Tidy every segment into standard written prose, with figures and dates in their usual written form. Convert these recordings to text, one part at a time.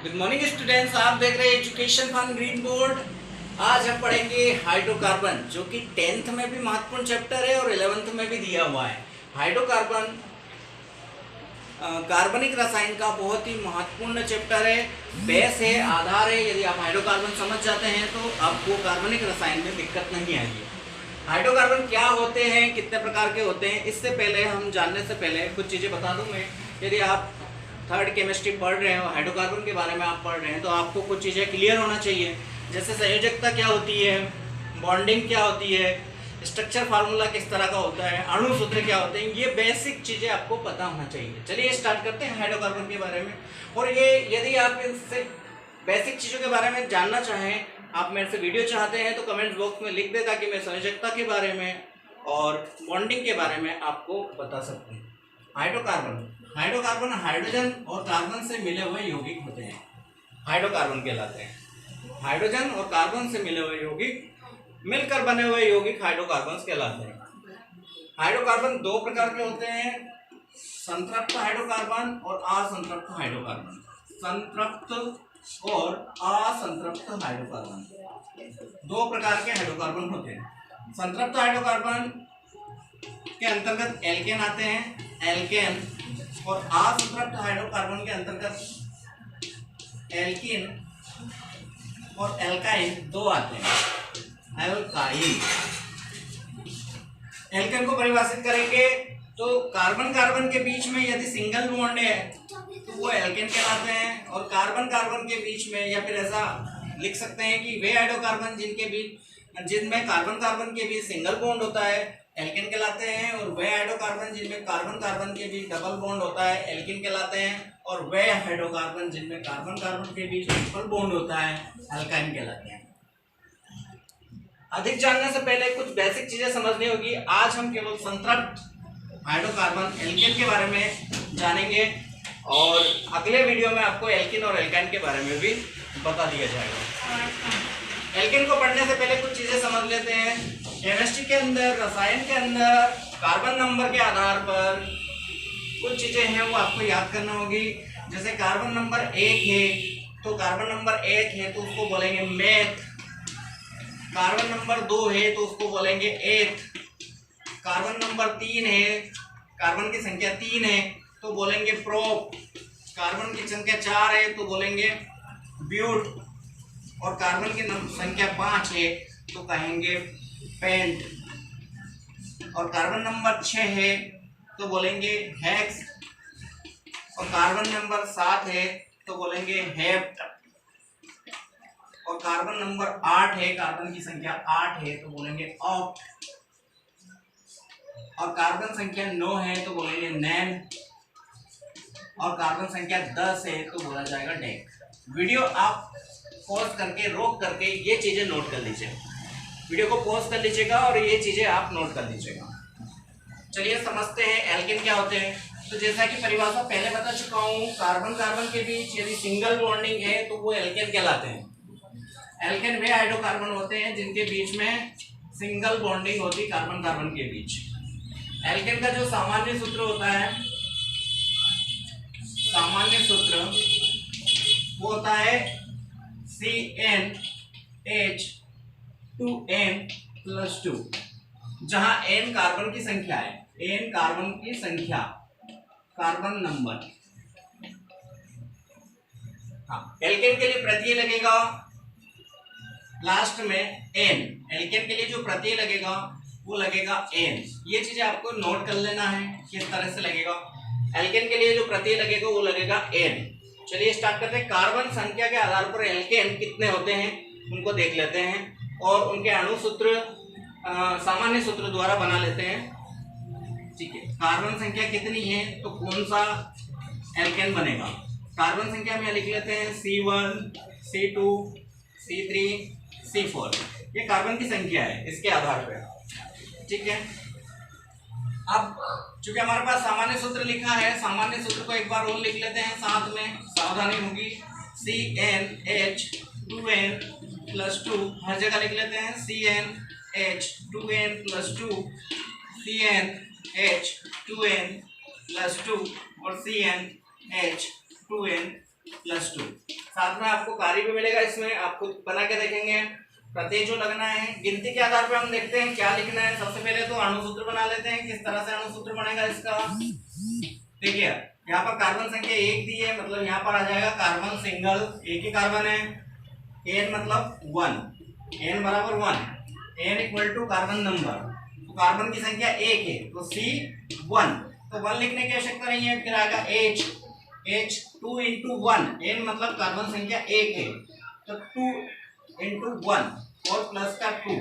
Good morning students, आप देख रहे हैं एजुकेशन फन ग्रीन बोर्ड। आज हम पढ़ेंगे हाइड्रोकार्बन, जो कि 10th में भी महत्वपूर्ण चैप्टर है और 11th में भी दिया हुआ है। हाइड्रोकार्बन कार्बनिक रसायन का बहुत ही महत्वपूर्ण चैप्टर है, बेस है, आधार है। यदि आप हाइड्रोकार्बन समझ जाते हैं तो आपको कार्बनिक रसायन में दिक्कत नहीं आएगी। हाइड्रोकार्बन क्या होते हैं, कितने प्रकार के होते हैं, इससे पहले हम जानने से पहले कुछ चीज़ें बता दूं मैं। यदि आप थर्ड केमिस्ट्री पढ़ रहे हो, हाइड्रोकार्बन के बारे में आप पढ़ रहे हैं, तो आपको कुछ चीज़ें क्लियर होना चाहिए। जैसे संयोजकता क्या होती है, बॉन्डिंग क्या होती है, स्ट्रक्चर फार्मूला किस तरह का होता है, अणु सूत्र क्या होते हैं, ये बेसिक चीज़ें आपको पता होना चाहिए। चलिए स्टार्ट करते हैं हाइड्रोकार्बन के बारे में। और ये यदि आप इनसे बेसिक चीज़ों के बारे में जानना चाहें, आप मेरे से वीडियो चाहते हैं, तो कमेंट बॉक्स में लिख दें ताकि मैं संयोजकता के बारे में और बॉन्डिंग के बारे में आपको बता सकूँ। हाइड्रोकार्बन हाइड्रोजन और कार्बन से मिले हुए यौगिक होते हैं, हाइड्रोकार्बन कहलाते हैं। हाइड्रोजन और कार्बन से मिले हुए यौगिक मिलकर बने हुए यौगिक हाइड्रोकार्बन कहलाते हैं। हाइड्रोकार्बन दो प्रकार के होते हैं, संतृप्त हाइड्रोकार्बन और असंतृप्त हाइड्रोकार्बन। संतृप्त और असंतृप्त हाइड्रोकार्बन दो प्रकार के हाइड्रोकार्बन होते हैं। संतृप्त हाइड्रोकार्बन के अंतर्गत एल्केन आते हैं, एल्केन, और असंतृप्त हाइड्रोकार्बन के अंतर्गत एल्कीन और एल्काइन दो आते हैं। एल्काइन, एल्केन को परिभाषित करेंगे तो कार्बन कार्बन के बीच में यदि सिंगल बॉन्ड है तो वो एल्केन कहलाते हैं, और कार्बन कार्बन के बीच में, या फिर ऐसा लिख सकते हैं कि वे हाइड्रोकार्बन जिनमें कार्बन कार्बन के बीच सिंगल बॉन्ड होता है एल्केन कहलाते हैं, और वे हाइड्रोकार्बन जिनमें कार्बन कार्बन के बीच डबल बॉन्ड होता है एल्कीन कहलाते हैं, और वे हाइड्रोकार्बन जिनमें कार्बन कार्बन के बीच ट्रिपल बॉन्ड होता है एल्काइन कहलाते हैं। अधिक जानने से पहले कुछ बेसिक चीजें समझनी होगी। आज हम केवल संतृप्त हाइड्रोकार्बन एल्केन के बारे में जानेंगे, और अगले वीडियो में आपको एल्कीन और एल्काइन के बारे में भी बता दिया जाएगा। एल्केन को पढ़ने से पहले कुछ चीजें समझ लेते हैं। केमिस्ट्री के अंदर, रसायन के अंदर कार्बन नंबर के आधार पर कुछ चीजें हैं वो आपको याद करना होगी। जैसे कार्बन नंबर 1 है तो कार्बन नंबर 1 है तो उसको बोलेंगे मेथ। कार्बन नंबर 2 है तो उसको बोलेंगे एथ। कार्बन नंबर 3 है, कार्बन की संख्या 3 है तो बोलेंगे प्रोप। कार्बन की संख्या 4 है तो बोलेंगे ब्यूट, और कार्बन की संख्या 5 है तो कहेंगे पेंट, और कार्बन नंबर 6 है तो बोलेंगे हेक्स, और कार्बन नंबर 7 है तो बोलेंगे हेप्ट, और कार्बन नंबर 8 है, कार्बन की संख्या 8 है तो बोलेंगे ऑक्ट, और कार्बन संख्या 9 है तो बोलेंगे नैन, और कार्बन संख्या 10 है तो बोला जाएगा डेक। वीडियो आप पॉज करके, रोक करके ये चीजें नोट कर लीजिए। वीडियो को पॉज कर लीजिएगा और ये चीजें आप नोट कर लीजिएगा। चलिए समझते हैं एल्केन क्या होते हैं। तो जैसा कि परिभाषा पहले बता चुका हूँ, कार्बन कार्बन के बीच यदि सिंगल बॉन्डिंग है तो वो एल्केन कहलाते हैं। एल्केन वे हाइड्रोकार्बन होते हैं जिनके बीच में सिंगल बॉन्डिंग होती है कार्बन कार्बन के बीच। एल्केन का जो सामान्य सूत्र होता है, सामान्य सूत्र वो होता है CnH2n+2, जहां n कार्बन की संख्या है, n कार्बन की संख्या, कार्बन नंबर। हाँ, एल्केन के लिए प्रत्यय लगेगा लास्ट में n। एल्केन के लिए जो प्रत्यय लगेगा वो लगेगा n। ये चीजें आपको नोट कर लेना है किस तरह से लगेगा। एल्केन के लिए जो प्रत्यय लगेगा वो लगेगा n। चलिए स्टार्ट करते हैं। कार्बन संख्या के आधार पर एल्केन कितने होते हैं उनको देख लेते हैं, और उनके अणु सूत्र सामान्य सूत्र द्वारा बना लेते हैं। ठीक है, कार्बन संख्या कितनी है तो कौन सा एल्केन बनेगा। कार्बन संख्या में लिख लेते हैं C1, C2, C3, C4। ये कार्बन की संख्या है इसके आधार पर। ठीक है, अब चूंकि हमारे पास सामान्य सूत्र लिखा है, सामान्य सूत्र को एक बार और लिख लेते हैं, साथ में सावधानी होगी। CnH2n+2 हर जगह लिख लेते हैं, CnH2n+2, CnH2n+2 और CnH2n+2। साथ में आपको कार्य भी मिलेगा, इसमें आप खुद बना के देखेंगे। प्रत्यय जो लगना है गिनती के आधार पर हम देखते हैं क्या लिखना है। सबसे पहले तो अणुसूत्र बना लेते हैं, किस तरह से अणुसूत्र बनेगा इसका। देखिए यहाँ पर कार्बन संख्या 1 दी है, मतलब यहाँ पर आ जाएगा कार्बन सिंगल, एक ही कार्बन है। n मतलब 1, n बराबर 1, n equal to carbon number, तो कार्बन की संख्या 1 है तो C1, तो 1 लिखने की आवश्यकता नहीं है। फिर आएगा H 2 इंटू 1, n मतलब कार्बन संख्या 1 है तो 2 इंटू 1 और प्लस का 2,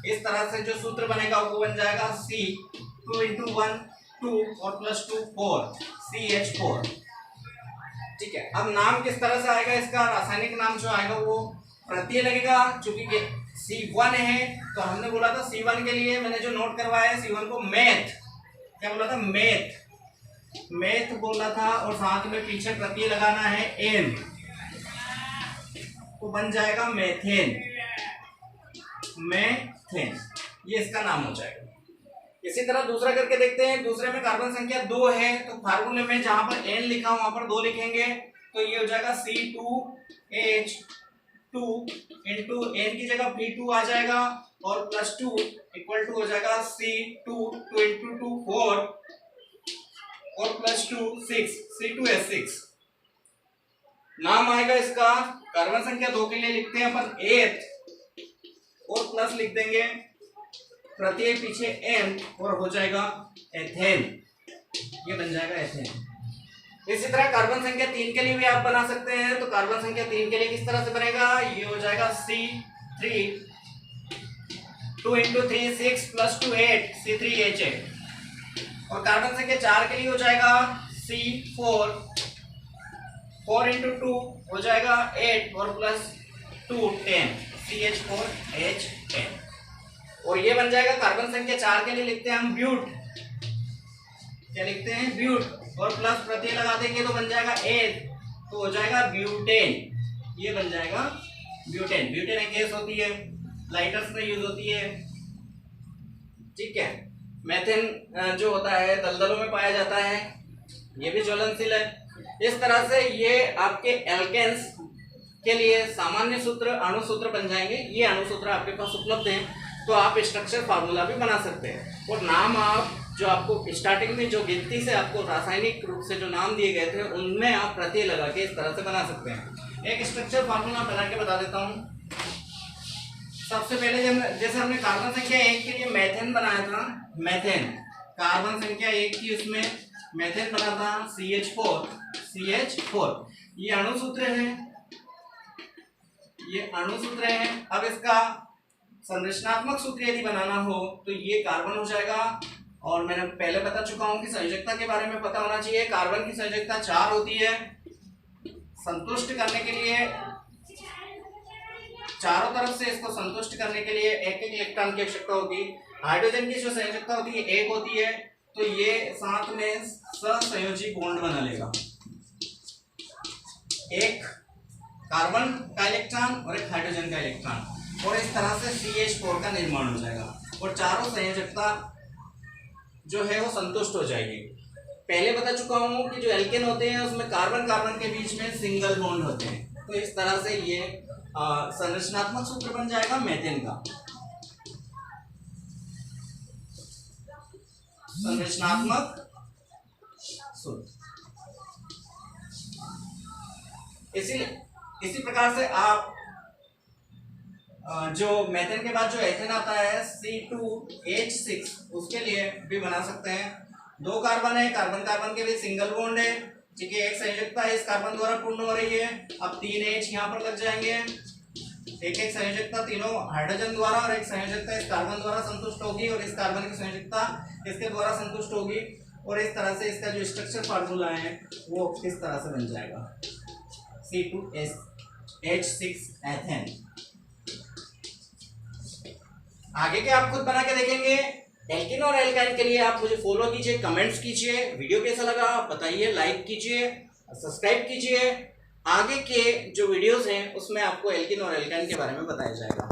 इस तरह से जो सूत्र बनेगा वो बन जाएगा C 2 इंटू 1 2 और प्लस 2 4 CH4। ठीक है, अब नाम किस तरह से आएगा इसका, रासायनिक नाम जो आएगा वो प्रत्यय लगेगा। चूंकि C1 है तो हमने बोला था C1 के लिए मैंने जो नोट करवाया है C1 को मेथ, क्या बोला था, मेथ बोला था, और साथ में पीछे प्रत्यय लगाना है एन, तो बन जाएगा मेथेन, ये इसका नाम हो जाएगा। इसी तरह दूसरा करके देखते हैं। दूसरे में कार्बन संख्या 2 है तो फार्मूले में जहां पर n लिखा वहां पर 2 लिखेंगे, तो ये हो जाएगा C2H2 इंटू n की जगह P2 आ जाएगा और प्लस 2 इक्वल टू हो जाएगा C2 2 इंटू 2 4 और प्लस 2 6 C2H6। नाम आएगा इसका, कार्बन संख्या 2 के लिए लिखते हैं अपन 8 और प्लस लिख देंगे प्रत्यय पीछे एन और हो जाएगा एथेन, ये बन जाएगा एथेन। इसी तरह कार्बन संख्या 3 के लिए भी आप बना सकते हैं, तो कार्बन संख्या 3 के लिए किस तरह से बनेगा, ये हो जाएगा C3 2 इंटू 3 6 प्लस 2 8 C3H8। और कार्बन संख्या 4 के लिए हो जाएगा C4 4 इंटू 2 हो जाएगा 8 और प्लस 2 10 CH4H10। और ये बन जाएगा कार्बन संख्या 4 के लिए लिखते हैं हम ब्यूट, क्या लिखते हैं, ब्यूट, और प्लस प्रत्यय लगा देंगे तो बन जाएगा 8, तो हो जाएगा ब्यूटेन, ये बन जाएगा ब्यूटेन। ब्यूटेन एक गैस होती है, लाइटर्स में यूज होती है। ठीक है, मेथेन जो होता है दलदलों में पाया जाता है, ये भी ज्वलनशील है। इस तरह से ये आपके एल्केन्स के लिए सामान्य सूत्र अणु सूत्र बन जाएंगे। ये अणु सूत्र आपके पास उपलब्ध हैं, तो आप स्ट्रक्चर फार्मूला भी बना सकते हैं। और नाम आप जो आपको स्टार्टिंग में जो गिनती से आपको रासायनिक रूप से जो नाम दिए गए थे उनमें आप प्रत्यय लगा के इस तरह से बना सकते हैं। एक स्ट्रक्चर फार्मूला बना के बता देता हूँ। सबसे पहले जैसे हमने कार्बन संख्या 1 के लिए मेथेन बनाया था, मेथेन कार्बन संख्या 1 की उसमें मेथेन बना था CH4, ये अणु सूत्र है, ये अणु सूत्र है। अब इसका संरचनात्मक सूत्र यदि बनाना हो तो ये कार्बन हो जाएगा, और मैंने पहले बता चुका हूं कि संयोजकता के बारे में पता होना चाहिए। कार्बन की संयोजकता 4 होती है। संतुष्ट करने के लिए चारों तरफ से इसको संतुष्ट करने के लिए एक इलेक्ट्रॉन की आवश्यकता होगी। हाइड्रोजन की जो संयोजकता होती है 1 होती है, तो ये साथ में सहसंयोजी बॉन्ड बना लेगा, एक कार्बन का इलेक्ट्रॉन और एक हाइड्रोजन का इलेक्ट्रॉन, और इस तरह से CH4 का निर्माण हो जाएगा और चारों संयोजकता जो है वो संतुष्ट हो जाएगी। पहले बता चुका हूं कि जो एल्केन होते हैं उसमें कार्बन कार्बन के बीच में सिंगल बॉन्ड होते हैं, तो इस तरह से ये संरचनात्मक सूत्र बन जाएगा मेथेन का। संरचनात्मक सूत्र इसी प्रकार से आप जो मेथेन के बाद जो एथेन आता है C2H6 उसके लिए भी बना सकते हैं। 2 कार्बन है, कार्बन कार्बन के लिए सिंगल बॉन्ड है, ठीक है, एक संयोजकता इस कार्बन द्वारा पूर्ण हो रही है। अब 3 H यहाँ पर लग जाएंगे, एक एक संयोजकता तीनों हाइड्रोजन द्वारा और एक संयोजकता इस कार्बन द्वारा संतुष्ट होगी और इस कार्बन की संयोजकता इसके द्वारा संतुष्ट होगी, और इस तरह से इसका जो स्ट्रक्चर फार्मूला है वो इस तरह से बन जाएगा C2H6 एथेन। आगे के आप खुद बना के देखेंगे। एल्केन और एल्काइन के लिए आप मुझे फॉलो कीजिए, कमेंट्स कीजिए, वीडियो कैसा लगा बताइए, लाइक कीजिए, सब्सक्राइब कीजिए। आगे के जो वीडियोस हैं उसमें आपको एल्केन और एल्काइन के बारे में बताया जाएगा।